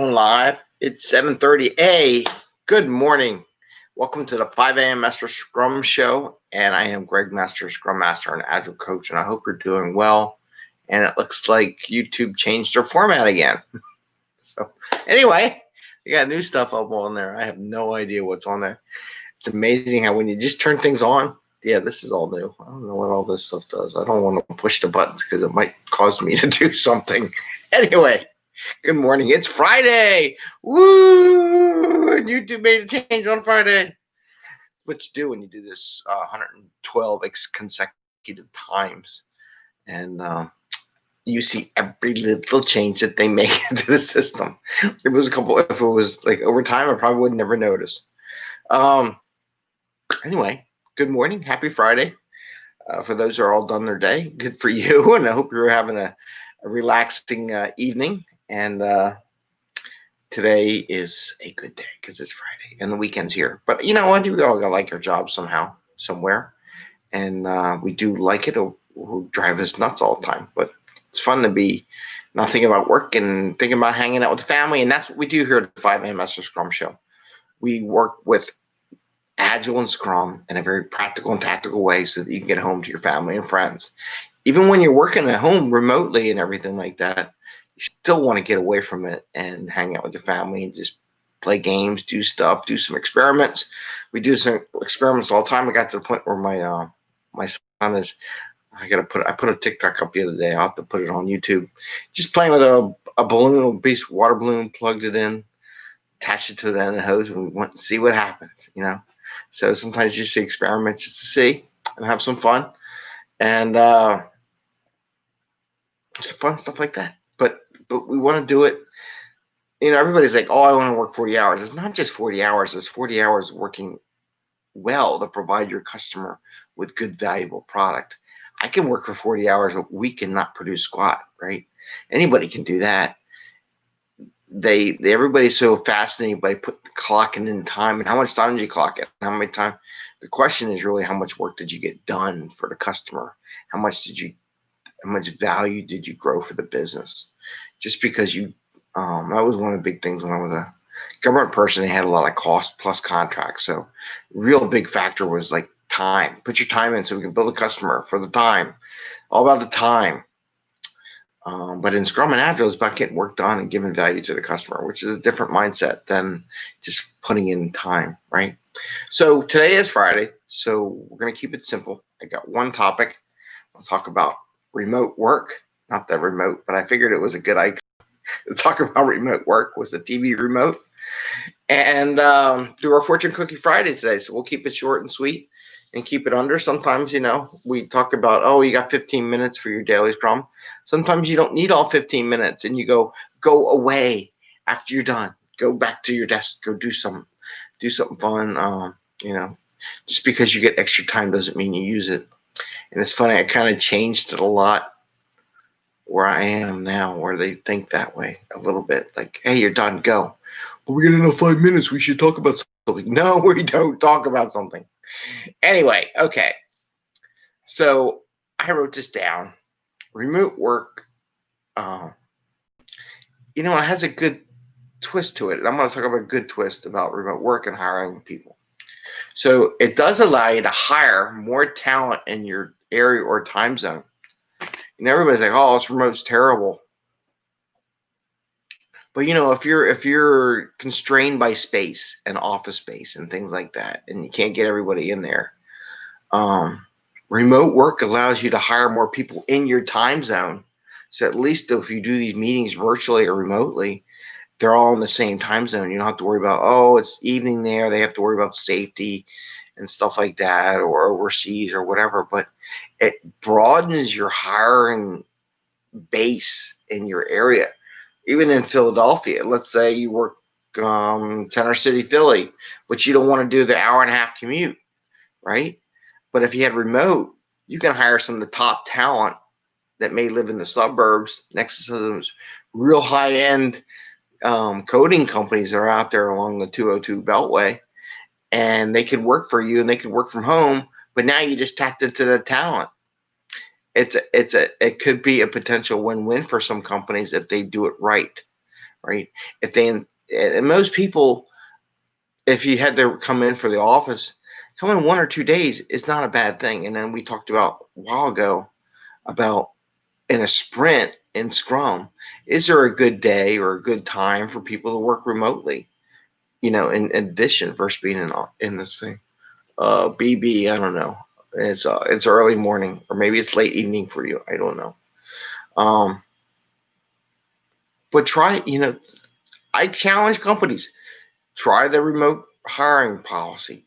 Live. It's 7:30. Hey, good morning. Welcome to the 5 a.m. Mester Scrum Show. And I am Greg Mester, Scrum Master and Agile Coach. And I hope you're doing well. And it looks like YouTube changed their format again. So anyway, they got new stuff up on there. I have no idea what's on there. It's amazing how when you just turn things on, yeah, this is all new. I don't know what all this stuff does. I don't want to push the buttons because it might cause me to do something. Anyway. Good morning. It's Friday. Woo! And YouTube made a change on Friday. What you do when you do this 112 consecutive times, and you see every little change that they make into the system. If it was like over time, I probably would never notice. Anyway, good morning. Happy Friday. For those who are all done their day, good for you. And I hope you're having a relaxing evening. And today is a good day because it's Friday and the weekend's here. But you know what? We all gotta like our job somehow, somewhere. And we do like it. It'll drive us nuts all the time. But it's fun to be not thinking about work and thinking about hanging out with the family. And that's what we do here at the 5 a.m. Mester Scrum Show. We work with Agile and Scrum in a very practical and tactical way so that you can get home to your family and friends. Even when you're working at home remotely and everything like that, you still want to get away from it and hang out with your family and just play games, do stuff, do some experiments. We do some experiments all the time. I got to the point where my son is. I put a TikTok up the other day. I'll have to put it on YouTube. Just playing with a balloon, a piece of water balloon, plugged it in, attached it to the end of the hose, and we went and see what happens. So sometimes you see experiments just to see and have some fun, and some fun stuff like that. But we want to do it. Everybody's like, "Oh, I want to work 40 hours." It's not just 40 hours. It's 40 hours working well to provide your customer with good, valuable product. I can work for 40 hours a week and not produce squat, right? Anybody can do that. Everybody's so fascinated by clocking in time and how much time did you clock in? How many time? The question is really how much work did you get done for the customer? How much value did you grow for the business? Just because that was one of the big things when I was a government person. They had a lot of cost plus contracts. So real big factor was like time. Put your time in so we can build a customer for the time. All about the time. But in Scrum and Agile, it's about getting work done and giving value to the customer, which is a different mindset than just putting in time, right? So today is Friday, so we're going to keep it simple. I got one topic. I'll talk about remote work. Not that remote, but I figured it was a good idea to talk about remote work with the TV remote. And do our Fortune Cookie Friday today. So we'll keep it short and sweet and keep it under. Sometimes, we talk about, oh, you got 15 minutes for your daily Scrum. Sometimes you don't need all 15 minutes and you go away after you're done. Go back to your desk, go do something fun. Just because you get extra time doesn't mean you use it. And it's funny, I kind of changed it a lot where I am now, where they think that way a little bit. Like, hey, you're done, go. But we got another 5 minutes. We should talk about something. No, we don't talk about something. Anyway, okay. So I wrote this down. Remote work, it has a good twist to it. And I'm going to talk about a good twist about remote work and hiring people. So it does allow you to hire more talent in your area or time zone. And everybody's like, "Oh, it's remote's terrible." But if you're constrained by space and office space and things like that, and you can't get everybody in there, remote work allows you to hire more people in your time zone. So at least if you do these meetings virtually or remotely, they're all in the same time zone. You don't have to worry about, oh, it's evening there. They have to worry about safety and stuff like that, or overseas or whatever. But it broadens your hiring base in your area. Even in Philadelphia, let's say you work Center City, Philly, but you don't want to do the hour-and-a-half commute, right? But if you had remote, you can hire some of the top talent that may live in the suburbs next to those real high-end coding companies that are out there along the 202 Beltway, and they could work for you and they could work from home, but now you just tapped into the talent. It could be a potential win-win for some companies if they do it right. right? And most people, if you had to come in for the office, come in 1 or 2 days is not a bad thing. And then we talked about a while ago about in a sprint in Scrum, is there a good day or a good time for people to work remotely? In addition, versus being in this thing. BB, I don't know. It's early morning, or maybe it's late evening for you. I don't know. But try. I challenge companies. Try the remote hiring policy.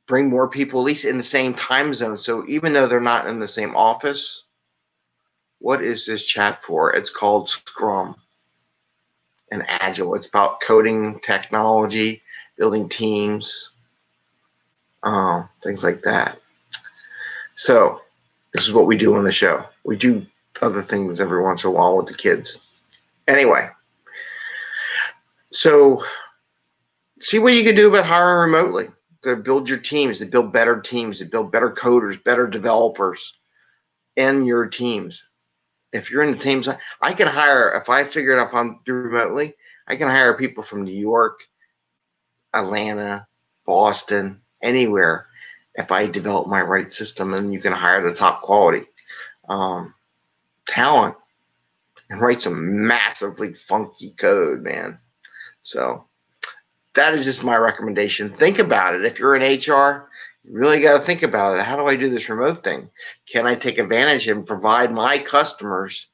Bring more people, at least in the same time zone. So even though they're not in the same office, what is this chat for? It's called Scrum and Agile. It's about coding technology, building teams, things like that. So this is what we do on the show. We do other things every once in a while with the kids. Anyway, so see what you can do about hiring remotely to build your teams, to build better teams, to build better coders, better developers in your teams. If you're in the teams, I can hire, if I figure out if I'm doing remotely, I can hire people from New York, Atlanta, Boston, anywhere, if I develop my right system, and you can hire the top quality talent and write some massively funky code, man. So that is just my recommendation. Think about it. If you're in HR, you really got to think about it. How do I do this remote thing? Can I take advantage and provide my customers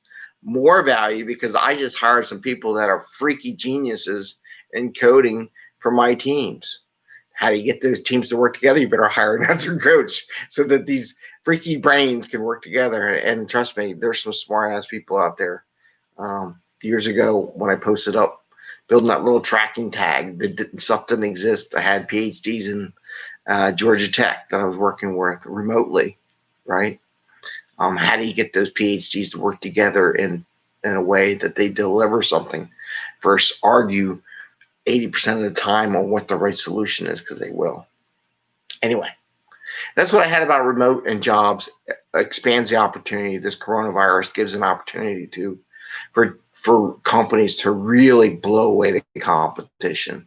more value because I just hired some people that are freaky geniuses in coding for my teams? How do you get those teams to work together? You better hire an answer coach so that these freaky brains can work together. And trust me, there's some smart ass people out there. Years ago, when I posted up building that little tracking tag, stuff didn't exist. I had PhDs in Georgia Tech that I was working with remotely, right? How do you get those PhDs to work together in a way that they deliver something versus argue 80% of the time on what the right solution is, because they will. Anyway, that's what I had about remote and jobs. Expands the opportunity. This coronavirus gives an opportunity for companies to really blow away the competition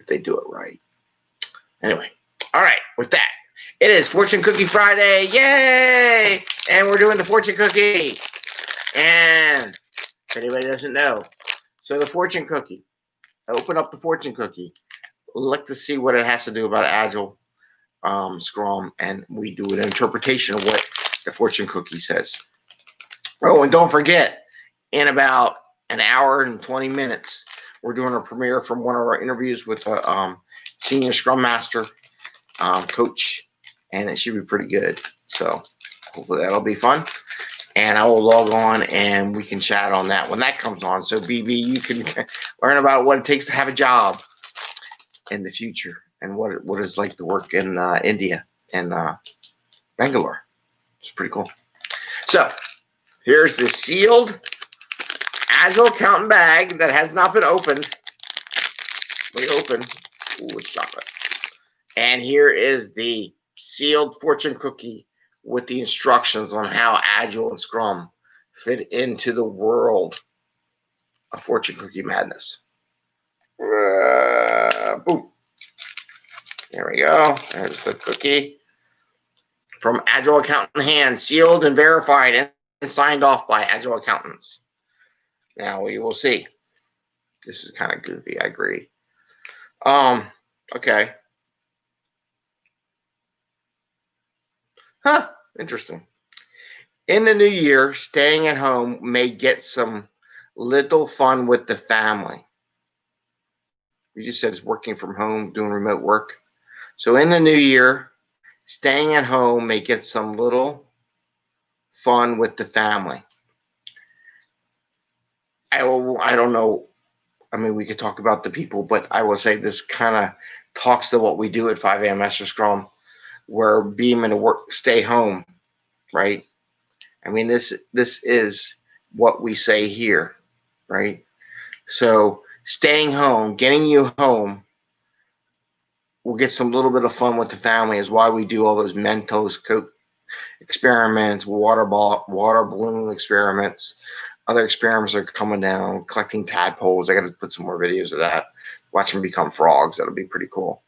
if they do it right. Anyway, all right, with that, it is Fortune Cookie Friday. Yay! And we're doing the fortune cookie. And if anybody doesn't know, so the fortune cookie, open up the fortune cookie, look to see what it has to do about Agile, Scrum, and we do an interpretation of what the fortune cookie says. Oh, and don't forget, in about an hour and 20 minutes, we're doing a premiere from one of our interviews with a senior Scrum Master coach, and it should be pretty good. So hopefully that'll be fun. And I will log on and we can chat on that when that comes on. So BB, you can learn about what it takes to have a job in the future and what it's like to work in India and Bangalore. It's pretty cool. So here's the sealed Agile accountant bag that has not been opened. Let me open. Ooh, it's chocolate. And here is the sealed fortune cookie with the instructions on how Agile and Scrum fit into the world of fortune cookie madness. Boom. There we go. There's the cookie from Agile Accountant hand, sealed and verified and signed off by Agile accountants. Now we will see. This is kind of goofy, I agree. Okay. Huh, interesting. In the new year, staying at home may get some little fun with the family. We just said it's working from home, doing remote work. So in the new year, staying at home may get some little fun with the family. I don't know. I mean, we could talk about the people, but I will say this kind of talks to what we do at 5amMesterScrum, where being to work, stay home, right? I mean, this is what we say here, right? So staying home, getting you home, we'll get some little bit of fun with the family is why we do all those Mentos, Coke experiments, water balloon experiments, Other experiments are coming down, collecting tadpoles. I got to put some more videos of that. Watch them become frogs. That'll be pretty cool.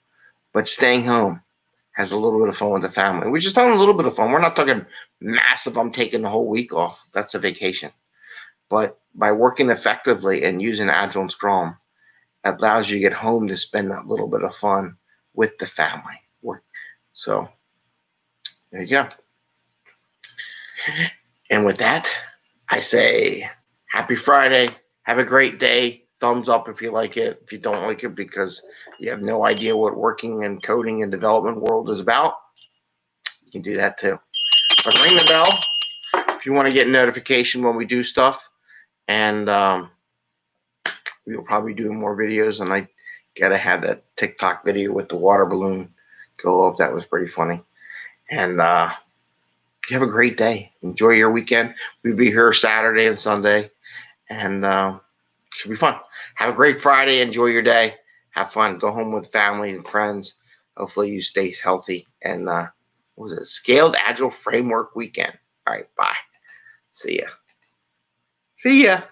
But staying home has a little bit of fun with the family. We're just having a little bit of fun. We're not talking massive, I'm taking the whole week off. That's a vacation. But by working effectively and using Agile and Scrum, it allows you to get home to spend that little bit of fun with the family. So there you go. And with that, I say happy Friday. Have a great day. Thumbs up if you like it. If you don't like it because you have no idea what working and coding and development world is about, you can do that too. But ring the bell if you want to get notification when we do stuff. And we'll probably do more videos. And I gotta have that TikTok video with the water balloon go up. That was pretty funny. And you have a great day. Enjoy your weekend. We'll be here Saturday and Sunday. And should be fun. Have a great Friday. Enjoy your day. Have fun. Go home with family and friends. Hopefully you stay healthy. And what was it? Scaled Agile Framework Weekend. All right. Bye. See ya. See ya.